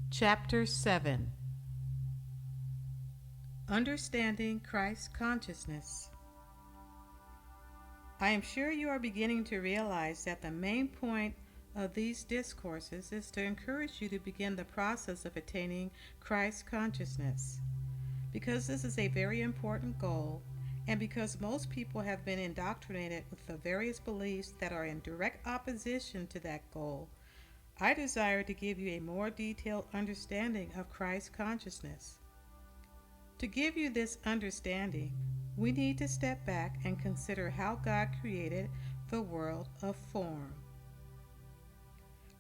Chapter 7. Understanding Christ Consciousness. I am sure you are beginning to realize that the main point of these discourses is to encourage you to begin the process of attaining Christ consciousness. Because this is a very important goal, and because most people have been indoctrinated with the various beliefs that are in direct opposition to that goal, I desire to give you a more detailed understanding of Christ consciousness. To give you this understanding, we need to step back and consider how God created the world of form.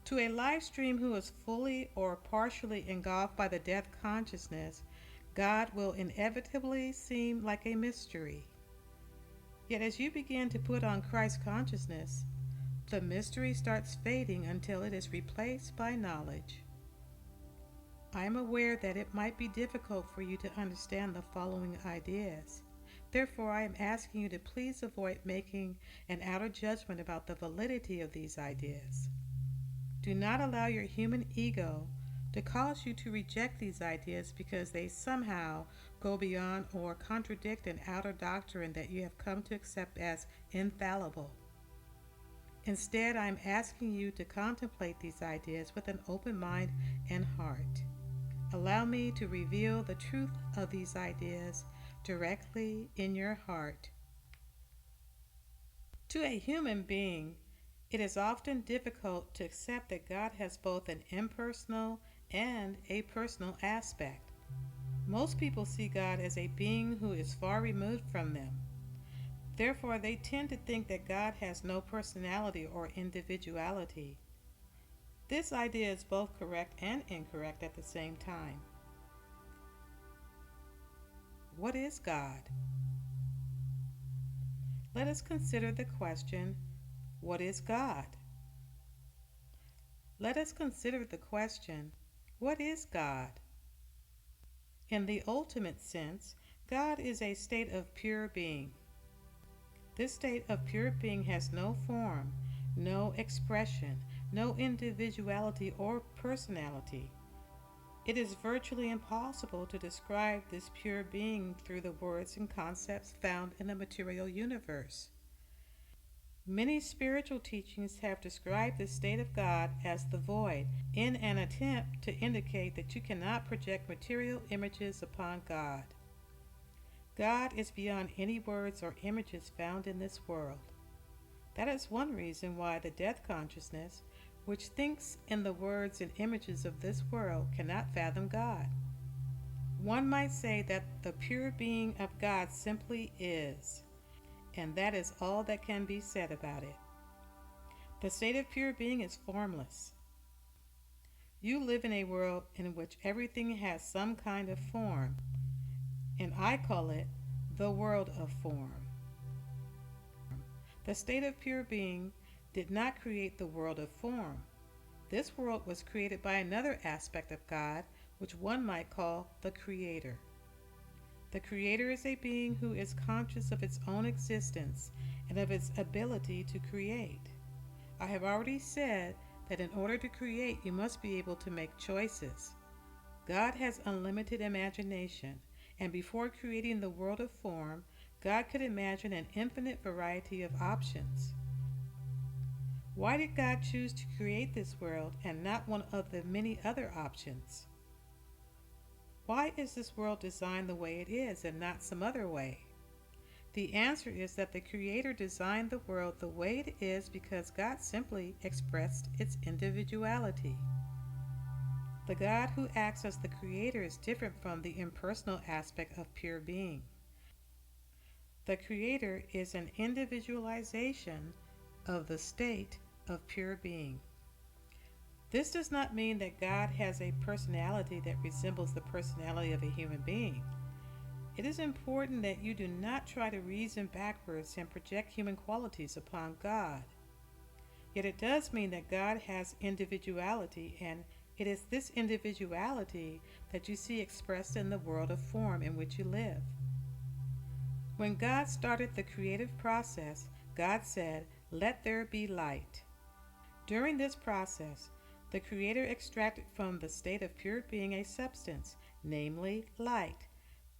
To a live stream who is fully or partially engulfed by the death consciousness, God will inevitably seem like a mystery. Yet as you begin to put on Christ consciousness, the mystery starts fading until it is replaced by knowledge. I am aware that it might be difficult for you to understand the following ideas. Therefore, I am asking you to please avoid making an outer judgment about the validity of these ideas. Do not allow your human ego to cause you to reject these ideas because they somehow go beyond or contradict an outer doctrine that you have come to accept as infallible. Instead, I am asking you to contemplate these ideas with an open mind and heart. Allow me to reveal the truth of these ideas directly in your heart. To a human being, it is often difficult to accept that God has both an impersonal and a personal aspect. Most people see God as a being who is far removed from them. Therefore, they tend to think that God has no personality or individuality. This idea is both correct and incorrect at the same time. What is God? Let us consider the question, what is God? Let us consider the question, what is God? In the ultimate sense, God is a state of pure being. This state of pure being has no form, no expression, no individuality or personality. It is virtually impossible to describe this pure being through the words and concepts found in the material universe. Many spiritual teachings have described the state of God as the void, in an attempt to indicate that you cannot project material images upon God. God is beyond any words or images found in this world. That is one reason why the death consciousness, which thinks in the words and images of this world, cannot fathom God. One might say that the pure being of God simply is, and that is all that can be said about it. The state of pure being is formless. You live in a world in which everything has some kind of form, and I call it the world of form. The state of pure being did not create the world of form. This world was created by another aspect of God, which one might call the Creator. The Creator is a being who is conscious of its own existence and of its ability to create. I have already said that in order to create, you must be able to make choices. God has unlimited imagination, and before creating the world of form, God could imagine an infinite variety of options. Why did God choose to create this world and not one of the many other options? Why is this world designed the way it is and not some other way? The answer is that the Creator designed the world the way it is because God simply expressed its individuality. The God who acts as the Creator is different from the impersonal aspect of pure being. The Creator is an individualization of the state of pure being. This does not mean that God has a personality that resembles the personality of a human being. It is important that you do not try to reason backwards and project human qualities upon God. Yet it does mean that God has individuality and It is this individuality that you see expressed in the world of form in which you live. When God started the creative process, God said, "Let there be light." During this process, the Creator extracted from the state of pure being a substance, namely light,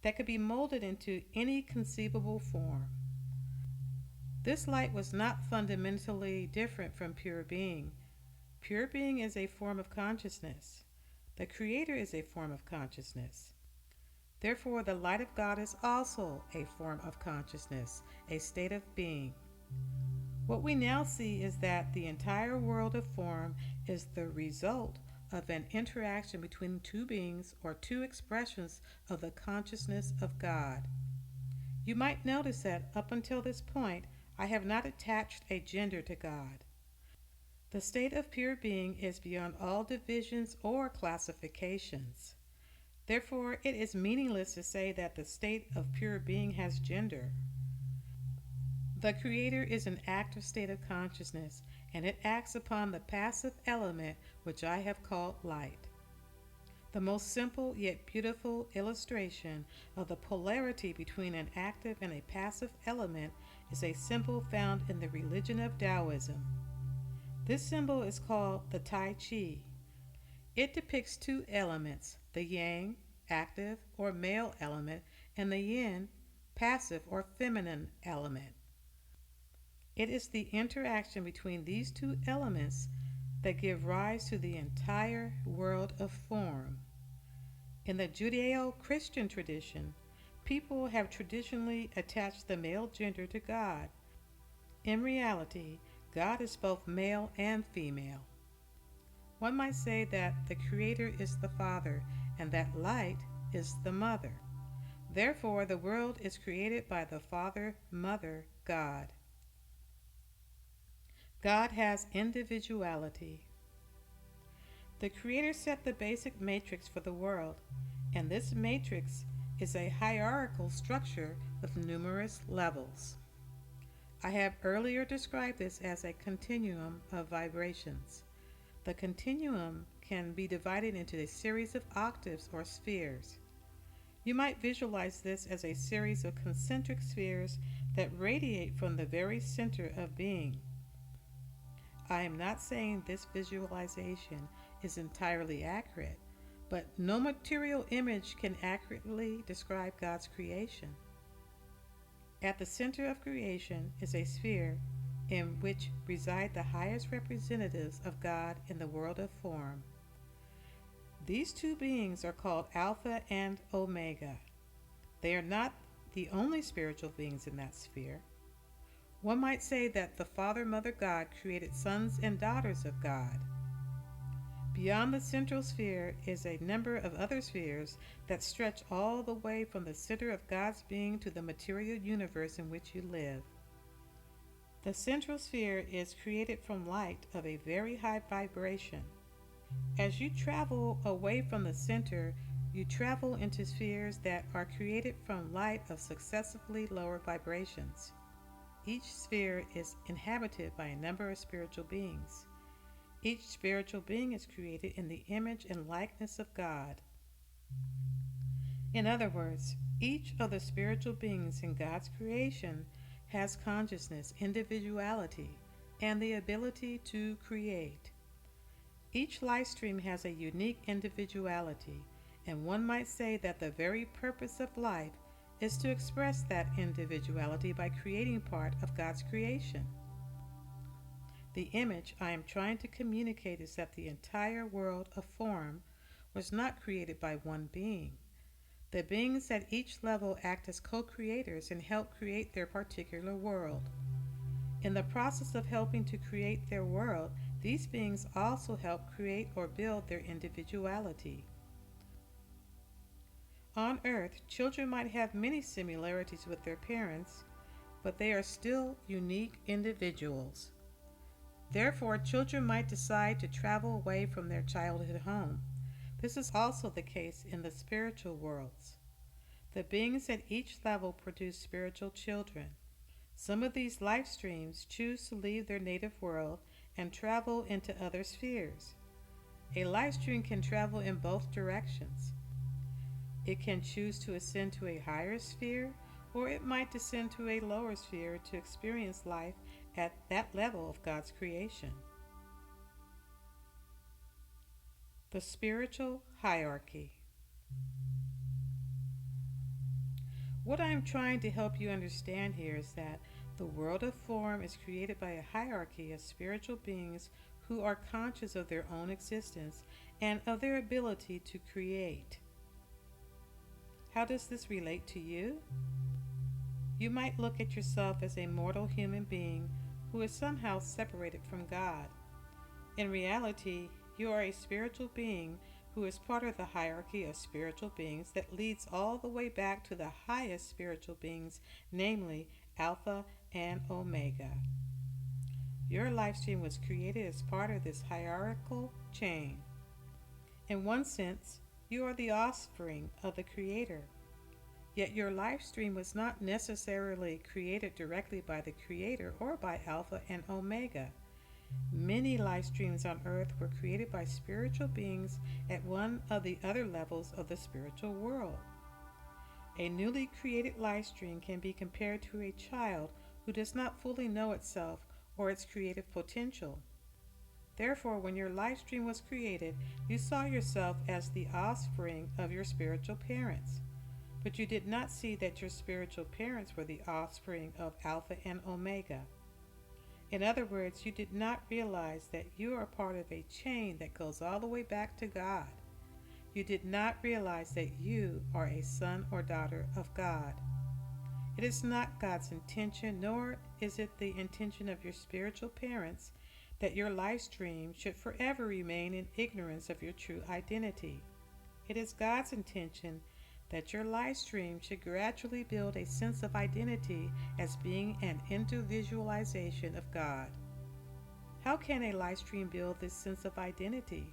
that could be molded into any conceivable form. This light was not fundamentally different from pure being. Pure being is a form of consciousness. The Creator is a form of consciousness. Therefore, the light of God is also a form of consciousness, a state of being. What we now see is that the entire world of form is the result of an interaction between two beings or two expressions of the consciousness of God. You might notice that up until this point, I have not attached a gender to God. The state of pure being is beyond all divisions or classifications. Therefore, it is meaningless to say that the state of pure being has gender. The Creator is an active state of consciousness, and it acts upon the passive element which I have called light. The most simple yet beautiful illustration of the polarity between an active and a passive element is a symbol found in the religion of Taoism. This symbol is called the Tai Chi. It depicts two elements, the yang, active or male element, and the yin, passive or feminine element. It is the interaction between these two elements that give rise to the entire world of form. In the Judeo-Christian tradition, people have traditionally attached the male gender to God. In reality, God is both male and female. One might say that the Creator is the Father and that light is the Mother. Therefore, the world is created by the Father, Mother, God. God has individuality. The Creator set the basic matrix for the world, and this matrix is a hierarchical structure with numerous levels. I have earlier described this as a continuum of vibrations. The continuum can be divided into a series of octaves or spheres. You might visualize this as a series of concentric spheres that radiate from the very center of being. I am not saying this visualization is entirely accurate, but no material image can accurately describe God's creation. At the center of creation is a sphere in which reside the highest representatives of God in the world of form. These two beings are called Alpha and Omega. They are not the only spiritual beings in that sphere. One might say that the Father, Mother, God created sons and daughters of God. Beyond the central sphere is a number of other spheres that stretch all the way from the center of God's being to the material universe in which you live. The central sphere is created from light of a very high vibration. As you travel away from the center, you travel into spheres that are created from light of successively lower vibrations. Each sphere is inhabited by a number of spiritual beings. Each spiritual being is created in the image and likeness of God. In other words, each of the spiritual beings in God's creation has consciousness, individuality, and the ability to create. Each life stream has a unique individuality, and one might say that the very purpose of life is to express that individuality by creating part of God's creation. The image I am trying to communicate is that the entire world of form was not created by one being. The beings at each level act as co-creators and help create their particular world. In the process of helping to create their world, these beings also help create or build their individuality. On Earth, children might have many similarities with their parents, but they are still unique individuals. Therefore, children might decide to travel away from their childhood home. This is also the case in the spiritual worlds. The beings at each level produce spiritual children. Some of these life streams choose to leave their native world and travel into other spheres. A life stream can travel in both directions. It can choose to ascend to a higher sphere, or it might descend to a lower sphere to experience life at that level of God's creation. The spiritual hierarchy. What I am trying to help you understand here is that the world of form is created by a hierarchy of spiritual beings who are conscious of their own existence and of their ability to create. How does this relate to you? You might look at yourself as a mortal human being who is somehow separated from God. In reality, you are a spiritual being who is part of the hierarchy of spiritual beings that leads all the way back to the highest spiritual beings, namely Alpha and Omega. Your life stream was created as part of this hierarchical chain. In one sense, you are the offspring of the Creator. Yet your life stream was not necessarily created directly by the Creator or by Alpha and Omega. Many life streams on earth were created by spiritual beings at one of the other levels of the spiritual world. A newly created life stream can be compared to a child who does not fully know itself or its creative potential. Therefore, when your life stream was created, you saw yourself as the offspring of your spiritual parents. But you did not see that your spiritual parents were the offspring of Alpha and Omega. In other words, you did not realize that you are part of a chain that goes all the way back to God. You did not realize that you are a son or daughter of God. It is not God's intention, nor is it the intention of your spiritual parents, that your life stream should forever remain in ignorance of your true identity. It is God's intention that your life stream should gradually build a sense of identity as being an individualization of God. How can a life stream build this sense of identity?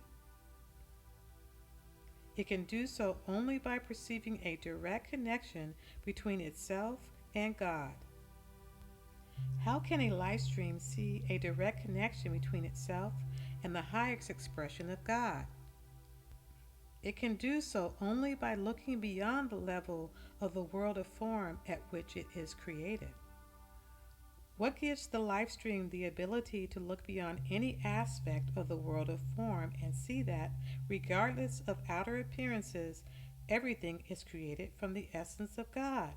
It can do so only by perceiving a direct connection between itself and God. How can a life stream see a direct connection between itself and the highest expression of God? It can do so only by looking beyond the level of the world of form at which it is created. What gives the life stream the ability to look beyond any aspect of the world of form and see that, regardless of outer appearances, everything is created from the essence of God?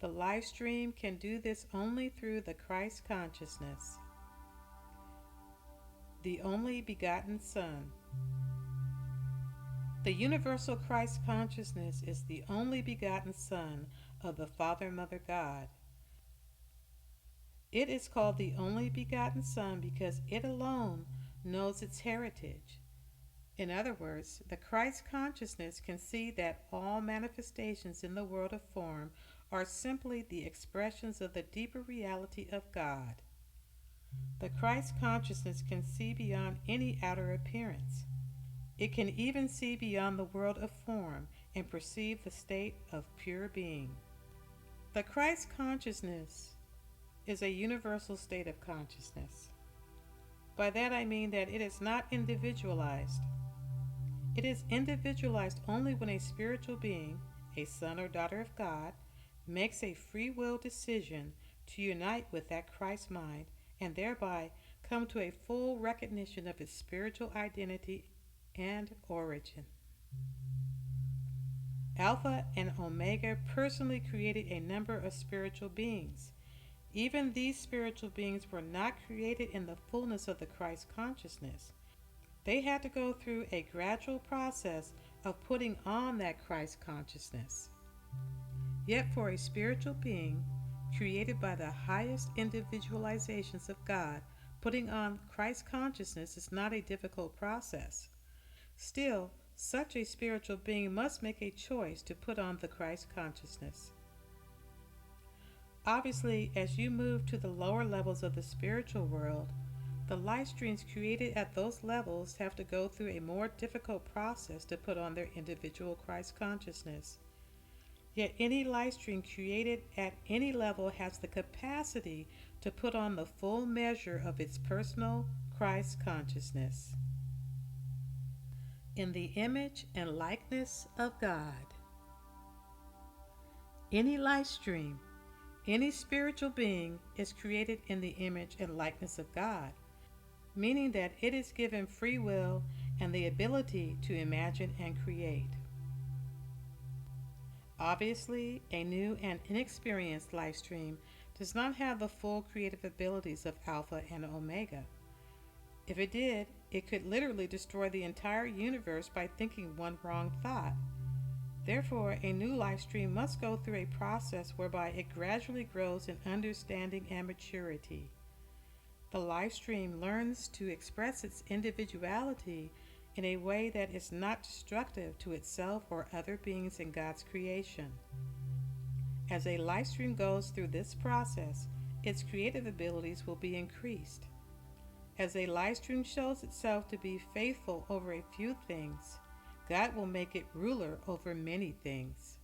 The life stream can do this only through the Christ consciousness, the only begotten Son. The universal Christ consciousness is the only begotten Son of the Father and Mother God. It is called the only begotten Son because it alone knows its heritage. In other words, the Christ consciousness can see that all manifestations in the world of form are simply the expressions of the deeper reality of God. The Christ consciousness can see beyond any outer appearance. It can even see beyond the world of form and perceive the state of pure being. The Christ consciousness is a universal state of consciousness. By that I mean that it is not individualized. It is individualized only when a spiritual being, a son or daughter of God, makes a free will decision to unite with that Christ mind and thereby come to a full recognition of its spiritual identity and origin. Alpha and Omega personally created a number of spiritual beings. Even these spiritual beings were not created in the fullness of the Christ consciousness. They had to go through a gradual process of putting on that Christ consciousness. Yet for a spiritual being created by the highest individualizations of God, putting on Christ consciousness is not a difficult process. Still, such a spiritual being must make a choice to put on the Christ consciousness. Obviously, as you move to the lower levels of the spiritual world, the life streams created at those levels have to go through a more difficult process to put on their individual Christ consciousness. Yet any life stream created at any level has the capacity to put on the full measure of its personal Christ consciousness. in the image and likeness of God. Any life stream, any spiritual being is created in the image and likeness of God, meaning that it is given free will and the ability to imagine and create. Obviously, a new and inexperienced life stream does not have the full creative abilities of Alpha and Omega. If it did, it could literally destroy the entire universe by thinking one wrong thought. Therefore, a new life stream must go through a process whereby it gradually grows in understanding and maturity. The life stream learns to express its individuality in a way that is not destructive to itself or other beings in God's creation. As a life stream goes through this process, its creative abilities will be increased. As a life stream shows itself to be faithful over a few things, God will make it ruler over many things.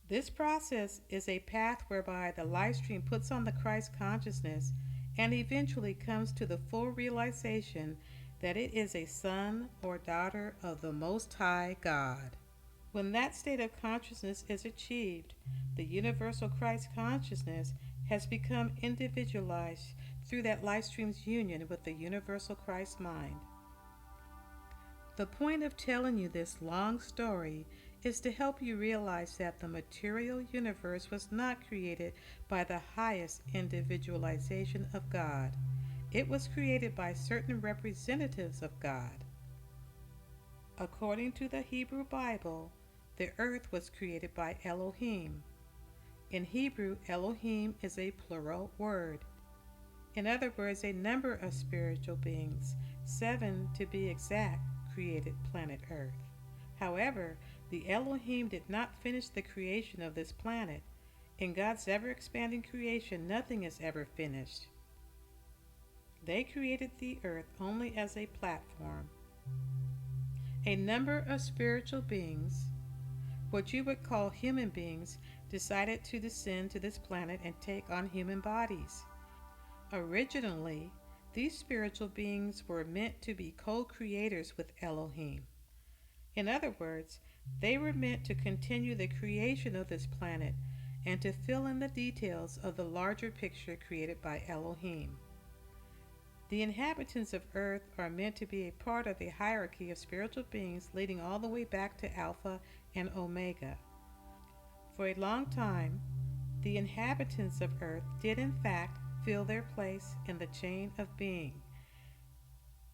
This process is a path whereby the life stream puts on the Christ consciousness and eventually comes to the full realization that it is a son or daughter of the Most High God. When that state of consciousness is achieved, the universal Christ consciousness has become individualized through that life stream's union with the universal Christ mind. The point of telling you this long story is to help you realize that the material universe was not created by the highest individualization of God. It was created by certain representatives of God. According to the Hebrew Bible, the earth was created by Elohim. In Hebrew, Elohim is a plural word. In other words, a number of spiritual beings, 7 to be exact, created planet Earth. However, the Elohim did not finish the creation of this planet. In God's ever-expanding creation, nothing is ever finished. They created the earth only as a platform. A number of spiritual beings, what you would call human beings, decided to descend to this planet and take on human bodies. Originally, these spiritual beings were meant to be co-creators with Elohim. In other words, they were meant to continue the creation of this planet and to fill in the details of the larger picture created by Elohim. The inhabitants of Earth are meant to be a part of a hierarchy of spiritual beings leading all the way back to Alpha and Omega. For a long time, the inhabitants of Earth did in fact fill their place in the chain of being.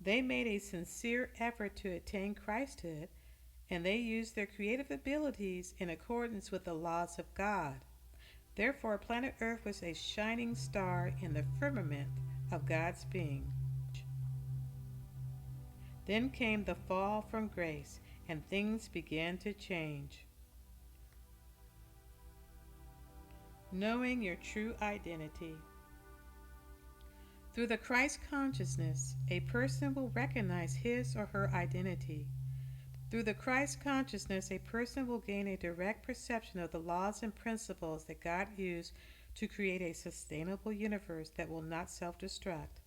They made a sincere effort to attain Christhood, and they used their creative abilities in accordance with the laws of God. Therefore, planet Earth was a shining star in the firmament of God's being. Then came the fall from grace, and things began to change. Knowing your true identity. Through the Christ consciousness, a person will recognize his or her identity. Through the Christ consciousness, a person will gain a direct perception of the laws and principles that God used to create a sustainable universe that will not self-destruct.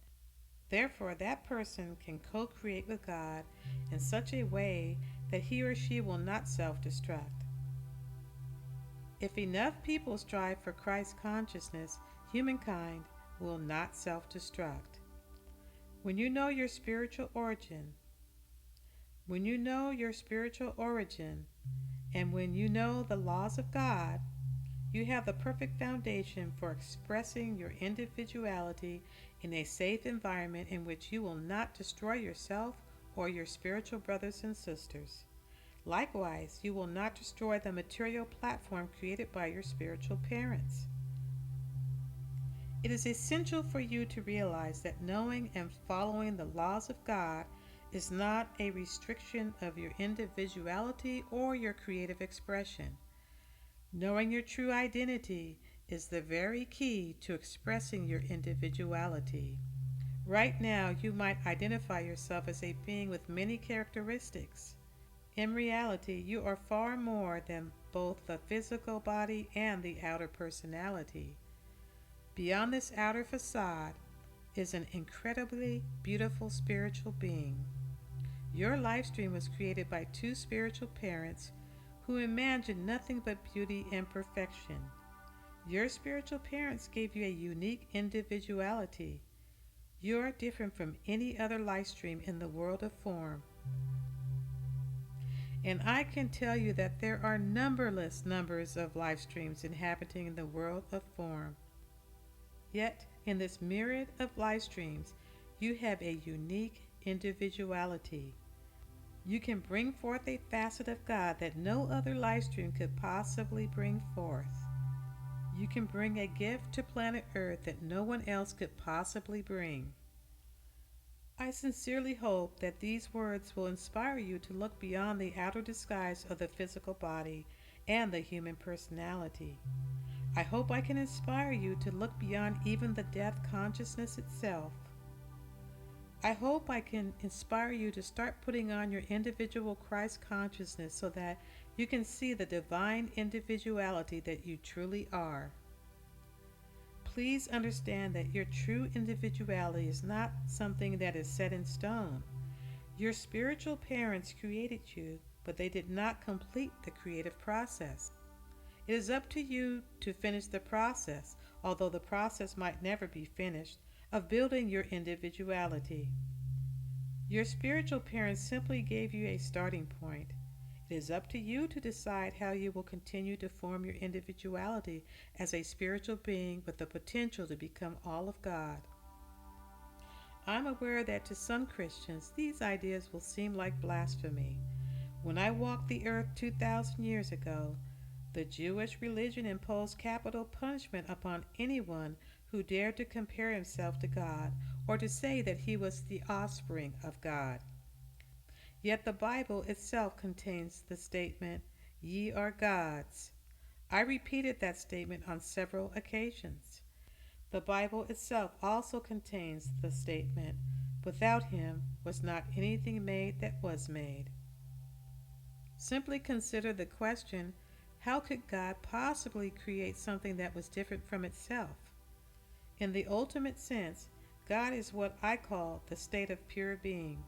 Therefore, that person can co-create with God in such a way that he or she will not self-destruct. If enough people strive for Christ consciousness, humankind will not self-destruct. When you know your spiritual origin, and when you know the laws of God, you have the perfect foundation for expressing your individuality in a safe environment in which you will not destroy yourself or your spiritual brothers and sisters. Likewise, you will not destroy the material platform created by your spiritual parents. It is essential for you to realize that knowing and following the laws of God is not a restriction of your individuality or your creative expression. Knowing your true identity is the very key to expressing your individuality. Right now, you might identify yourself as a being with many characteristics. In reality, you are far more than both the physical body and the outer personality. Beyond this outer facade is an incredibly beautiful spiritual being. Your life stream was created by two spiritual parents who imagined nothing but beauty and perfection. Your spiritual parents gave you a unique individuality. You are different from any other life stream in the world of form. And I can tell you that there are numberless numbers of life streams inhabiting the world of form. Yet, in this myriad of life streams, you have a unique individuality. You can bring forth a facet of God that no other life stream could possibly bring forth. You can bring a gift to planet Earth that no one else could possibly bring. I sincerely hope that these words will inspire you to look beyond the outer disguise of the physical body and the human personality. I hope I can inspire you to look beyond even the death consciousness itself. I hope I can inspire you to start putting on your individual Christ consciousness so that you can see the divine individuality that you truly are. Please understand that your true individuality is not something that is set in stone. Your spiritual parents created you, but they did not complete the creative process. It is up to you to finish the process, although the process might never be finished, of building your individuality. Your spiritual parents simply gave you a starting point. It is up to you to decide how you will continue to form your individuality as a spiritual being with the potential to become all of God. I'm aware that to some Christians, these ideas will seem like blasphemy. When I walked the earth 2,000 years ago, the Jewish religion imposed capital punishment upon anyone who dared to compare himself to God or to say that he was the offspring of God. Yet the Bible itself contains the statement, "Ye are gods." I repeated that statement on several occasions. The Bible itself also contains the statement, "Without him was not anything made that was made." Simply consider the question, how could God possibly create something that was different from itself? In the ultimate sense, God is what I call the state of pure being.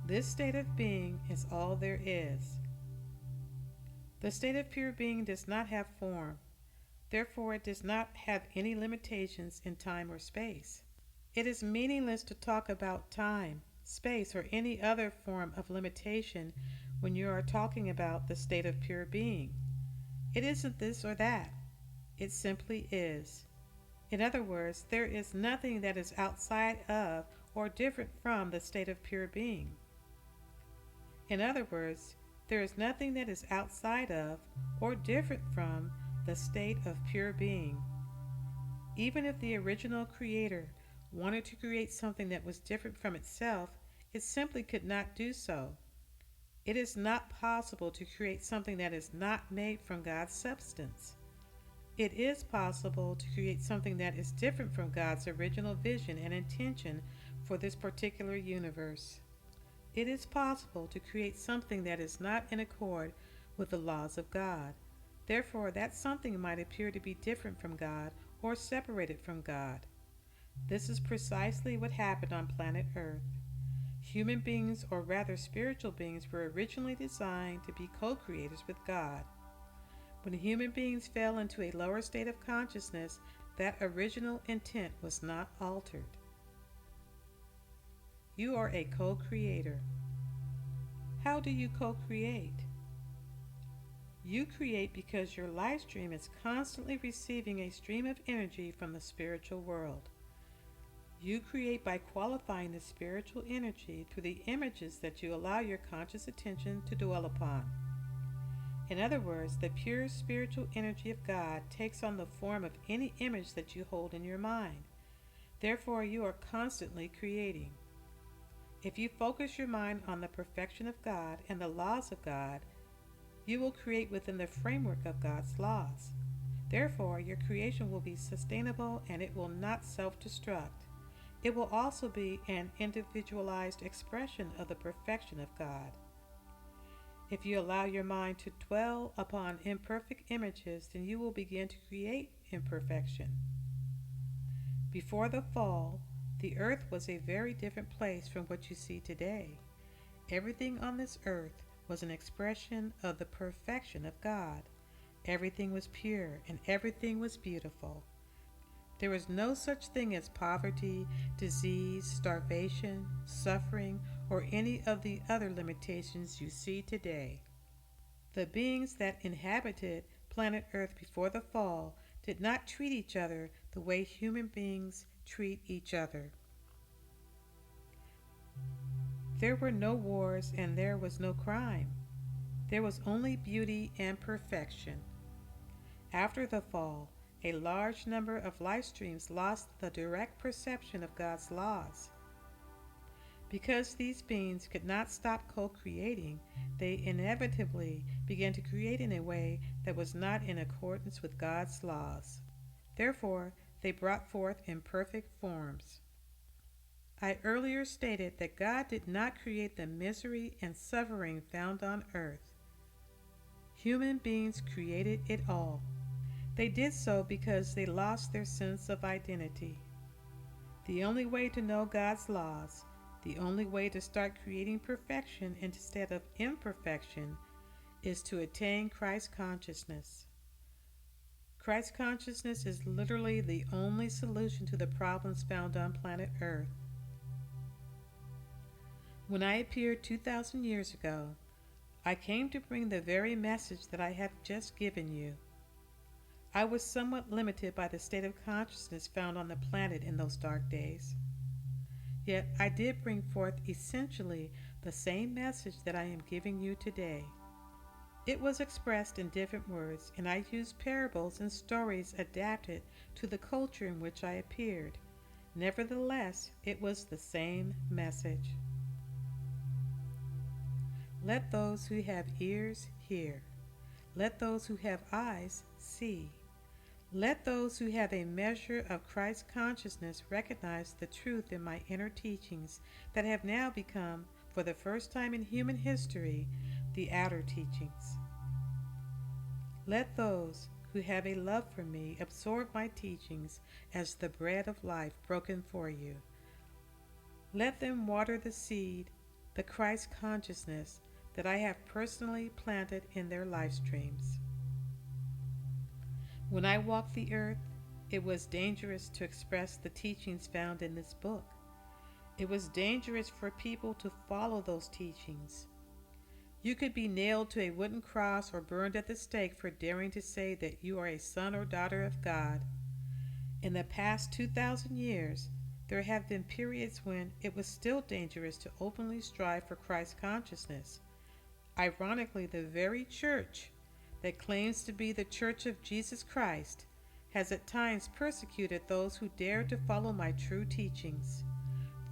This state of being is all there is. The state of pure being does not have form. Therefore, it does not have any limitations in time or space. It is meaningless to talk about time, space, or any other form of limitation when you are talking about the state of pure being. It isn't this or that. It simply is. In other words, there is nothing that is outside of or different from the state of pure being. In other words, there is nothing that is outside of or different from the state of pure being. Even if the original creator wanted to create something that was different from itself, it simply could not do so. It is not possible to create something that is not made from God's substance. It is possible to create something that is different from God's original vision and intention for this particular universe. It is possible to create something that is not in accord with the laws of God. Therefore, that something might appear to be different from God or separated from God. This is precisely what happened on planet Earth. Human beings, or rather spiritual beings, were originally designed to be co-creators with God. When human beings fell into a lower state of consciousness, that original intent was not altered. You are a co-creator. How do you co-create? You create because your life stream is constantly receiving a stream of energy from the spiritual world. You create by qualifying the spiritual energy through the images that you allow your conscious attention to dwell upon. In other words, the pure spiritual energy of God takes on the form of any image that you hold in your mind. Therefore, you are constantly creating. If you focus your mind on the perfection of God and the laws of God, you will create within the framework of God's laws. Therefore, your creation will be sustainable and it will not self-destruct. It will also be an individualized expression of the perfection of God. If you allow your mind to dwell upon imperfect images, then you will begin to create imperfection. Before the fall, The earth was a very different place from what you see today. Everything on this earth was an expression of the perfection of God. Everything was pure and everything was beautiful. There was no such thing as poverty, disease, starvation, suffering, or any of the other limitations you see today. The beings that inhabited planet Earth before the fall did not treat each other the way human beings treat each other. There were no wars and there was no crime. There was only beauty and perfection. After the fall, a large number of life streams lost the direct perception of God's laws. Because these beings could not stop co-creating, they inevitably began to create in a way that was not in accordance with God's laws. Therefore, they brought forth imperfect forms. I earlier stated that God did not create the misery and suffering found on earth. Human beings created it all. They did so because they lost their sense of identity. The only way to know God's laws, the only way to start creating perfection instead of imperfection, is to attain Christ consciousness. Christ consciousness is literally the only solution to the problems found on planet Earth. When I appeared 2,000 years ago, I came to bring the very message that I have just given you. I was somewhat limited by the state of consciousness found on the planet in those dark days. Yet I did bring forth essentially the same message that I am giving you today. It was expressed in different words, and I used parables and stories adapted to the culture in which I appeared. Nevertheless, it was the same message. Let those who have ears hear. Let those who have eyes see. Let those who have a measure of Christ consciousness recognize the truth in my inner teachings that have now become, for the first time in human history, the outer teachings. Let those who have a love for me absorb my teachings as the bread of life broken for you. Let them water the seed, the Christ consciousness that I have personally planted in their life streams. When I walked the earth, it was dangerous to express the teachings found in this book. It was dangerous for people to follow those teachings. You could be nailed to a wooden cross or burned at the stake for daring to say that you are a son or daughter of God. In the past 2,000 years, there have been periods when it was still dangerous to openly strive for Christ consciousness. Ironically, the very church that claims to be the Church of Jesus Christ has at times persecuted those who dare to follow my true teachings.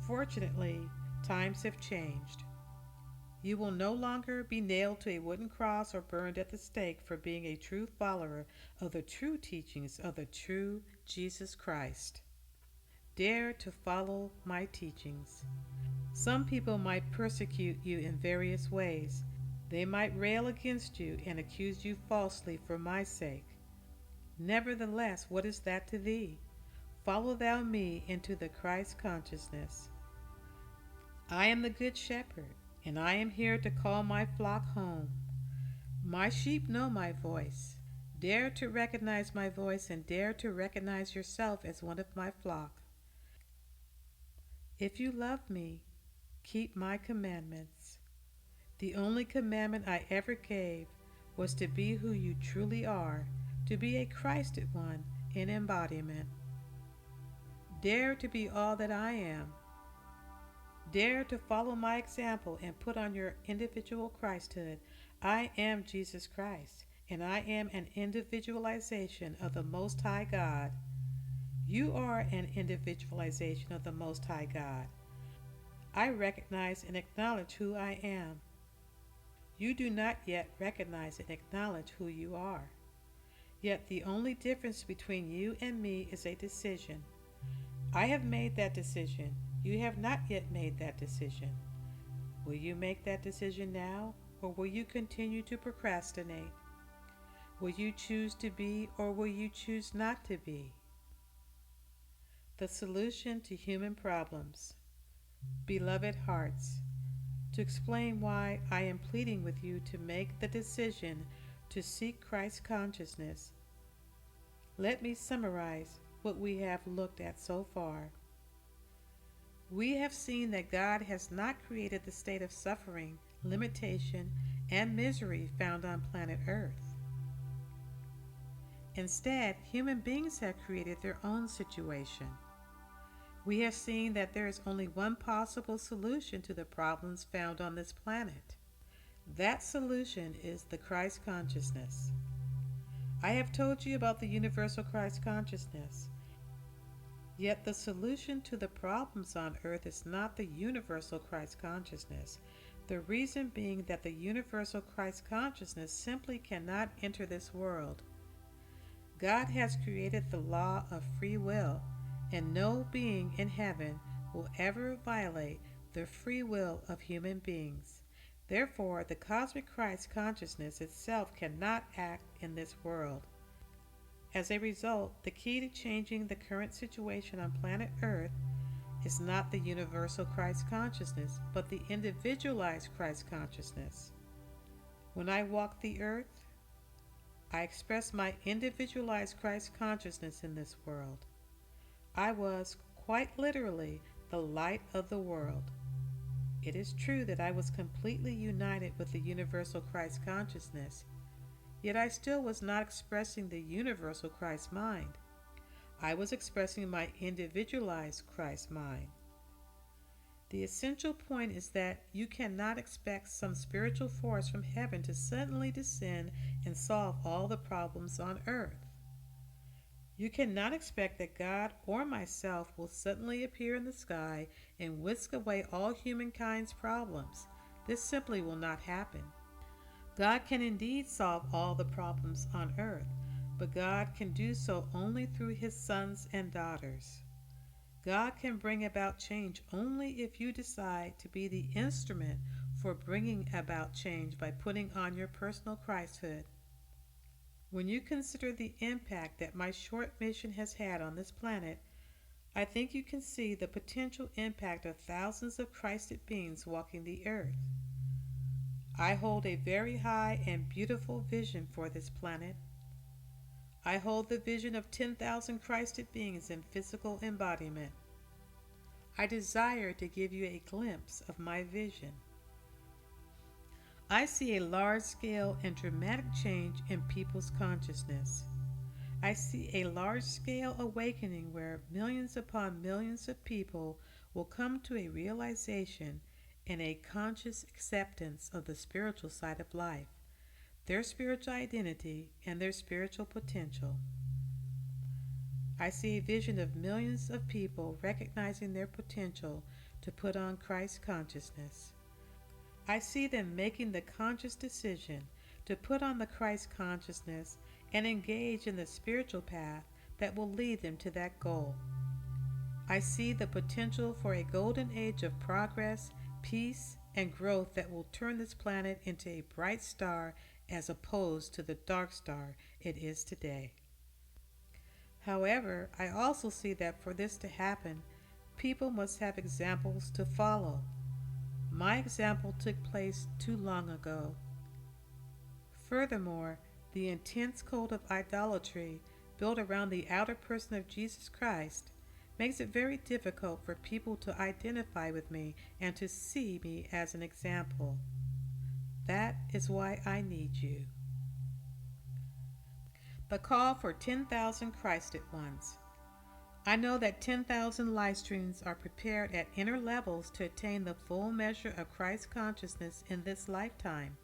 Fortunately, times have changed. You will no longer be nailed to a wooden cross or burned at the stake for being a true follower of the true teachings of the true Jesus Christ. Dare to follow my teachings. Some people might persecute you in various ways. They might rail against you and accuse you falsely for my sake. Nevertheless, what is that to thee? Follow thou me into the Christ consciousness. I am the good shepherd, and I am here to call my flock home. My sheep know my voice. Dare to recognize my voice and dare to recognize yourself as one of my flock. If you love me, keep my commandments. The only commandment I ever gave was to be who you truly are, to be a Christed one in embodiment. Dare to be all that I am. Dare to follow my example and put on your individual Christhood. I am Jesus Christ, and I am an individualization of the Most High God. You are an individualization of the Most High God. I recognize and acknowledge who I am. You do not yet recognize and acknowledge who you are. Yet the only difference between you and me is a decision. I have made that decision. You have not yet made that decision. Will you make that decision now, or will you continue to procrastinate? Will you choose to be, or will you choose not to be? The solution to human problems. Beloved hearts, to explain why I am pleading with you to make the decision to seek Christ consciousness, let me summarize what we have looked at so far. We have seen that God has not created the state of suffering, limitation, and misery found on planet Earth. Instead, human beings have created their own situation. We have seen that there is only one possible solution to the problems found on this planet. That solution is the Christ consciousness. I have told you about the universal Christ consciousness. Yet the solution to the problems on earth is not the universal Christ consciousness. The reason being that the universal Christ consciousness simply cannot enter this world. God has created the law of free will, and no being in heaven will ever violate the free will of human beings. Therefore, the cosmic Christ consciousness itself cannot act in this world. As a result, the key to changing the current situation on planet Earth is not the universal Christ consciousness, but the individualized Christ consciousness. When I walk the earth, I express my individualized Christ consciousness in this world. I was, quite literally, the light of the world. It is true that I was completely united with the universal Christ consciousness, yet I still was not expressing the universal Christ mind. I was expressing my individualized Christ mind. The essential point is that you cannot expect some spiritual force from heaven to suddenly descend and solve all the problems on earth. You cannot expect that God or myself will suddenly appear in the sky and whisk away all humankind's problems. This simply will not happen. God can indeed solve all the problems on earth, but God can do so only through His sons and daughters. God can bring about change only if you decide to be the instrument for bringing about change by putting on your personal Christhood. When you consider the impact that my short mission has had on this planet, I think you can see the potential impact of thousands of Christed beings walking the earth. I hold a very high and beautiful vision for this planet. I hold the vision of 10,000 Christed beings in physical embodiment. I desire to give you a glimpse of my vision. I see a large-scale and dramatic change in people's consciousness. I see a large-scale awakening where millions upon millions of people will come to a realization and a conscious acceptance of the spiritual side of life, their spiritual identity, and their spiritual potential. I see a vision of millions of people recognizing their potential to put on Christ consciousness. I see them making the conscious decision to put on the Christ consciousness and engage in the spiritual path that will lead them to that goal. I see the potential for a golden age of progress, peace, and growth that will turn this planet into a bright star as opposed to the dark star it is today. However, I also see that for this to happen, people must have examples to follow. My example took place too long ago. Furthermore, the intense cult of idolatry built around the outer person of Jesus Christ makes it very difficult for people to identify with me and to see me as an example. That is why I need you. The call for 10,000 Christed ones. I know that 10,000 live streams are prepared at inner levels to attain the full measure of Christ consciousness in this lifetime.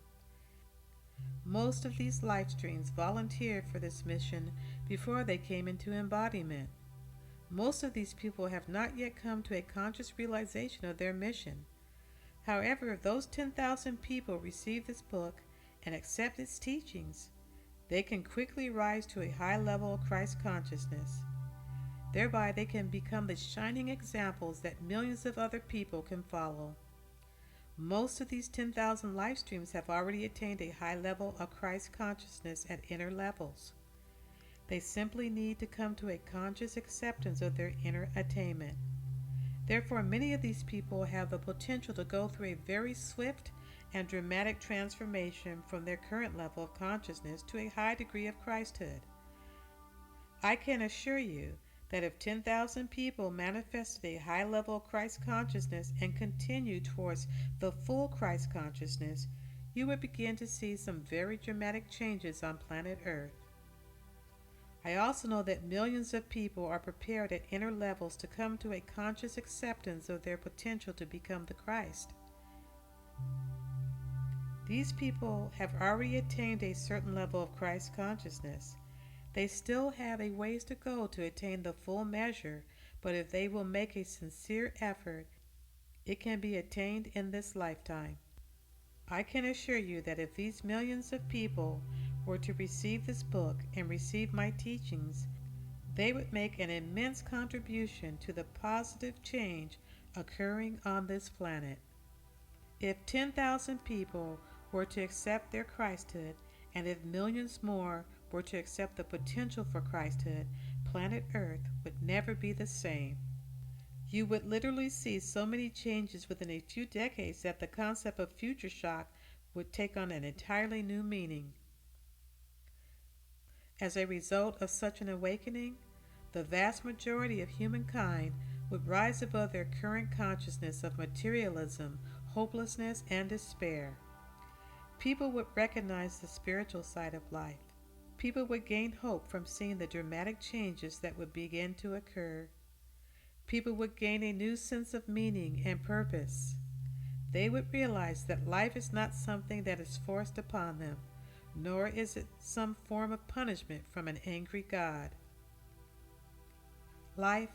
Most of these live streams volunteered for this mission before they came into embodiment. Most of these people have not yet come to a conscious realization of their mission. However, if those 10,000 people receive this book and accept its teachings, they can quickly rise to a high level of Christ consciousness. Thereby, they can become the shining examples that millions of other people can follow. Most of these 10,000 live streams have already attained a high level of Christ consciousness at inner levels. They simply need to come to a conscious acceptance of their inner attainment. Therefore, many of these people have the potential to go through a very swift and dramatic transformation from their current level of consciousness to a high degree of Christhood. I can assure you that if 10,000 people manifested a high level of Christ consciousness and continued towards the full Christ consciousness, you would begin to see some very dramatic changes on planet Earth. I also know that millions of people are prepared at inner levels to come to a conscious acceptance of their potential to become the Christ. These people have already attained a certain level of Christ consciousness. They still have a ways to go to attain the full measure, but if they will make a sincere effort, it can be attained in this lifetime. I can assure you that if these millions of people were to receive this book and receive my teachings, they would make an immense contribution to the positive change occurring on this planet. If 10,000 people were to accept their Christhood, and if millions more were to accept the potential for Christhood, planet Earth would never be the same. You would literally see so many changes within a few decades that the concept of future shock would take on an entirely new meaning. As a result of such an awakening, the vast majority of humankind would rise above their current consciousness of materialism, hopelessness, and despair. People would recognize the spiritual side of life. People would gain hope from seeing the dramatic changes that would begin to occur. People would gain a new sense of meaning and purpose. They would realize that life is not something that is forced upon them, nor is it some form of punishment from an angry God. Life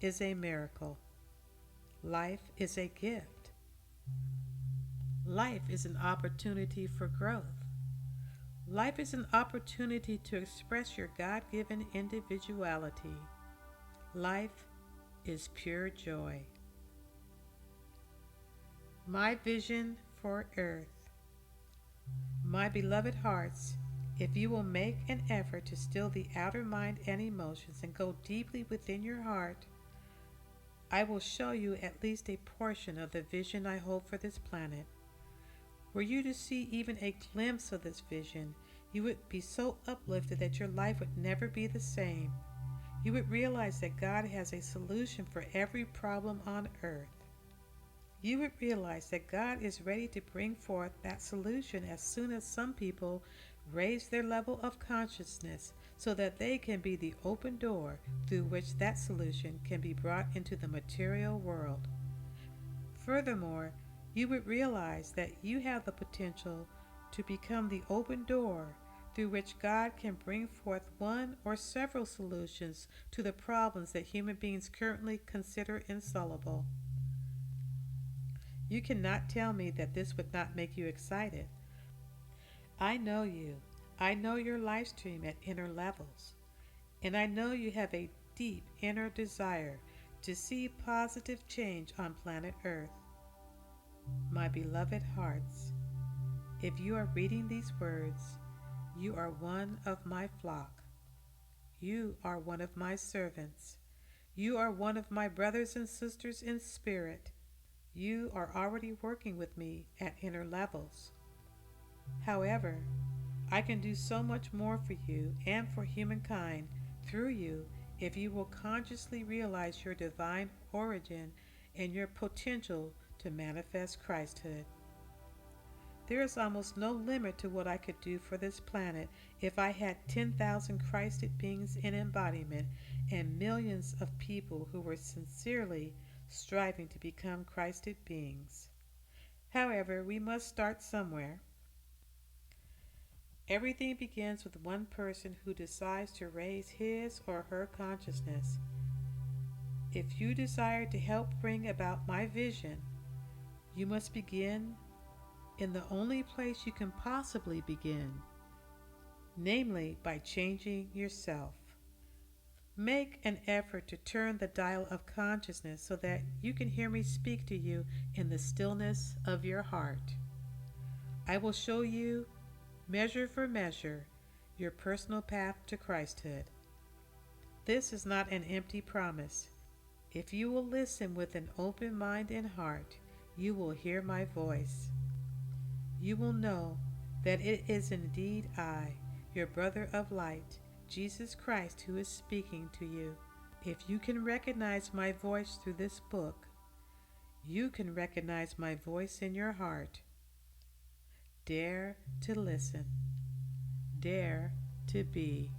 is a miracle. Life is a gift. Life is an opportunity for growth. Life is an opportunity to express your God-given individuality. Life is pure joy. My vision for Earth. My beloved hearts, if you will make an effort to still the outer mind and emotions and go deeply within your heart, I will show you at least a portion of the vision I hold for this planet. Were you to see even a glimpse of this vision, you would be so uplifted that your life would never be the same. You would realize that God has a solution for every problem on earth. You would realize that God is ready to bring forth that solution as soon as some people raise their level of consciousness so that they can be the open door through which that solution can be brought into the material world. Furthermore, you would realize that you have the potential to become the open door through which God can bring forth one or several solutions to the problems that human beings currently consider insoluble. You cannot tell me that this would not make you excited. I know you. I know your life stream at inner levels. And I know you have a deep inner desire to see positive change on planet Earth. My beloved hearts, if you are reading these words, you are one of my flock. You are one of my servants. You are one of my brothers and sisters in spirit. You are already working with me at inner levels. However, I can do so much more for you and for humankind through you if you will consciously realize your divine origin and your potential to manifest Christhood. There is almost no limit to what I could do for this planet if I had 10,000 Christed beings in embodiment and millions of people who were sincerely striving to become Christed beings. However, we must start somewhere. Everything begins with one person who decides to raise his or her consciousness. If you desire to help bring about my vision, you must begin in the only place you can possibly begin, namely by changing yourself. Make an effort to turn the dial of consciousness so that you can hear me speak to you in the stillness of your heart. I will show you, measure for measure, your personal path to Christhood. This is not an empty promise. If you will listen with an open mind and heart, you will hear my voice. You will know that it is indeed I, your brother of light, Jesus Christ, who is speaking to you. If you can recognize my voice through this book, you can recognize my voice in your heart. Dare to listen. Dare to be.